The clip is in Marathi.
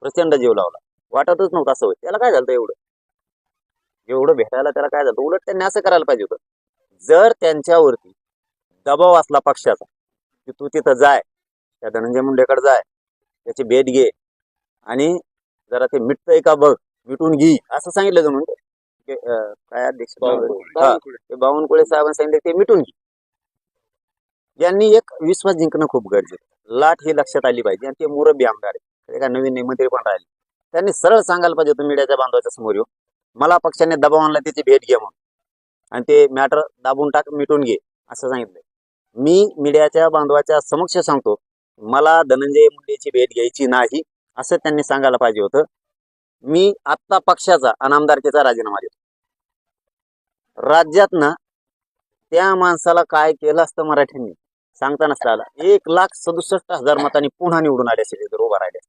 प्रचंड जीव लावला. वाटतच नव्हतं असं होईल. त्याला काय झालं एवढं, एवढं भेटायला त्याला काय झालं? उलट त्यांनी असं करायला पाहिजे होतं, जर त्यांच्यावरती दबाव असला पक्षाचा की तू तिथं जाय, त्या धनंजय मुंडेकडे जाय, त्याची भेट घे आणि जरा ते मिटतंय का बघ, मिटून घे असं सांगितलं जणून काय अध्यक्ष बावनकुळे साहेबांनी सांगितलं ते मिटून घे. यांनी एक विश्वास जिंकणं खूप गरजेचं. लाट ही लक्षात आली पाहिजे आणि ते मुरब्बी आमदार आहे, एका नवीन मंत्री पण राहिले. त्यांनी सरळ सांगायला पाहिजे होतं मीडियाच्या बांधवाच्या समोर येऊन, मला पक्षाने दबाव आणला त्याची भेट घे म्हणून आणि ते मॅटर दाबून टाक, मिटून घे असं सांगितलंय. मी मीडियाच्या बांधवाच्या समक्ष सांगतो, मला धनंजय मुंडेची भेट घ्यायची नाही असं त्यांनी सांगायला पाहिजे होतं. मी आत्ता पक्षाचा आणि आमदारकीचा राजीनामा देतो. राज्यात ना त्या माणसाला काय केलं असतं मराठ्यांनी सांगता नसतं आला. 1,67,000 मतांनी पुन्हा निवडून आले असेल जर उभा राहिले.